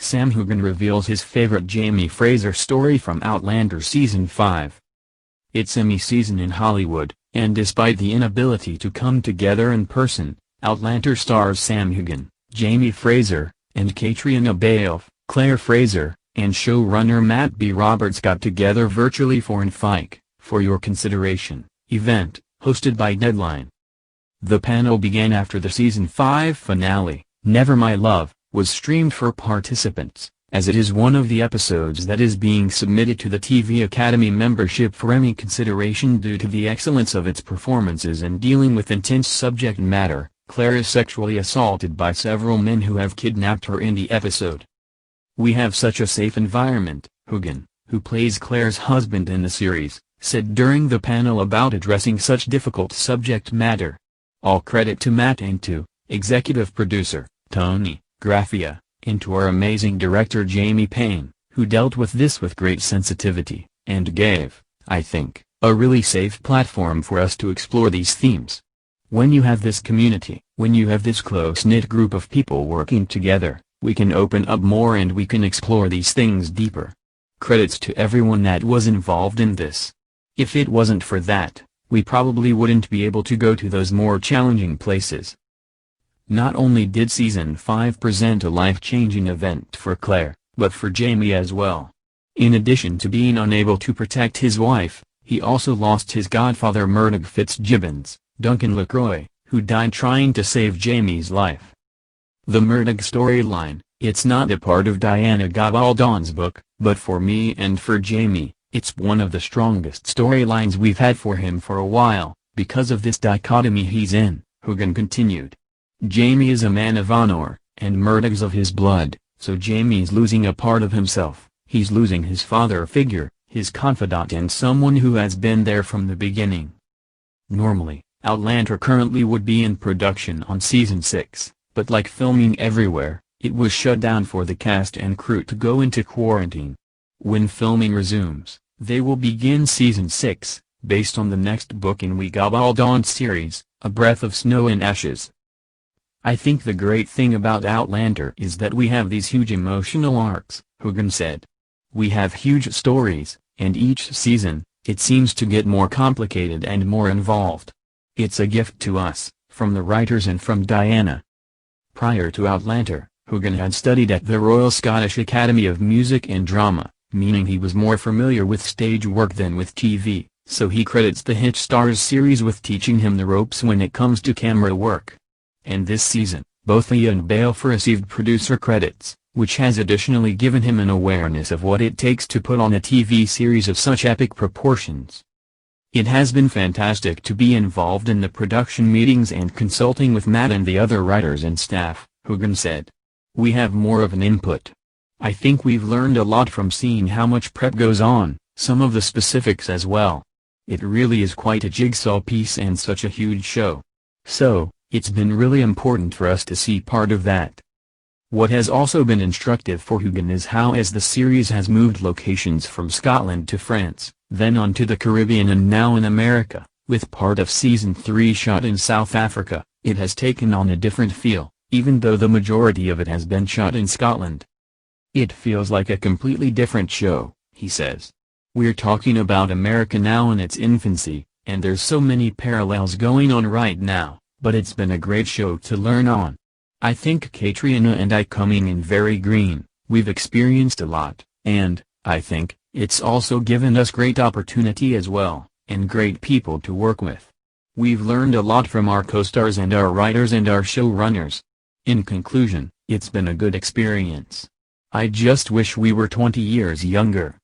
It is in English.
Sam Heughan reveals his favorite Jamie Fraser story from Outlander Season 5. It's Emmy-season in Hollywood, and despite the inability to come together in person, Outlander stars Sam Heughan, Jamie Fraser, and Katrina Balfe, Claire Fraser, and showrunner Matt B. Roberts got together virtually for an FIC, For Your Consideration, event, hosted by Deadline. The panel began after the Season 5 finale, Never My Love, was streamed for participants, as it is one of the episodes that is being submitted to the TV Academy membership for Emmy consideration due to the excellence of its performances in dealing with intense subject matter. Claire is sexually assaulted by several men who have kidnapped her in the episode. "We have such a safe environment," Heughan, who plays Claire's husband in the series, said during the panel about addressing such difficult subject matter. All credit to Matt and to executive producer Tony Graffia, and to our amazing director Jamie Payne, who dealt with this with great sensitivity, and gave, I think, a really safe platform for us to explore these themes. When you have this community, when you have this close-knit group of people working together, we can open up more and we can explore these things deeper. Credits to everyone that was involved in this. If it wasn't for that, we probably wouldn't be able to go to those more challenging places. Not only did Season 5 present a life-changing event for Claire, but for Jamie as well. In addition to being unable to protect his wife, he also lost his godfather Murdoch Fitzgibbons, Duncan LaCroix, who died trying to save Jamie's life. The Murdoch storyline, it's not a part of Diana Gabaldon's book, but for me and for Jamie, it's one of the strongest storylines we've had for him for a while, because of this dichotomy he's in, Heughan continued. Jamie is a man of honor, and Murdoch's of his blood, so Jamie's losing a part of himself, he's losing his father figure, his confidant and someone who has been there from the beginning. Normally, Outlander currently would be in production on Season 6, but like filming everywhere, it was shut down for the cast and crew to go into quarantine. When filming resumes, they will begin Season 6, based on the next book in We Gabaldon's series, A Breath of Snow and Ashes. "I think the great thing about Outlander is that we have these huge emotional arcs," Heughan said. "We have huge stories, and each season, it seems to get more complicated and more involved. It's a gift to us, from the writers and from Diana." Prior to Outlander, Heughan had studied at the Royal Scottish Academy of Music and Drama, meaning he was more familiar with stage work than with TV, so he credits the hit Stars series with teaching him the ropes when it comes to camera work. And this season, both he and Balfe received producer credits, which has additionally given him an awareness of what it takes to put on a TV series of such epic proportions. "It has been fantastic to be involved in the production meetings and consulting with Matt and the other writers and staff," Heughan said. "We have more of an input. I think we've learned a lot from seeing how much prep goes on, some of the specifics as well. It really is quite a jigsaw piece and such a huge show. So, it's been really important for us to see part of that." What has also been instructive for Heughan is how as the series has moved locations from Scotland to France, then on to the Caribbean and now in America, with part of Season 3 shot in South Africa, it has taken on a different feel, even though the majority of it has been shot in Scotland. "It feels like a completely different show," he says. "We're talking about America now in its infancy, and there's so many parallels going on right now, but it's been a great show to learn on. I think Katrina and I coming in very green, we've experienced a lot, and, I think, it's also given us great opportunity as well, and great people to work with. We've learned a lot from our co-stars and our writers and our showrunners. In conclusion, it's been a good experience. I just wish we were 20 years younger."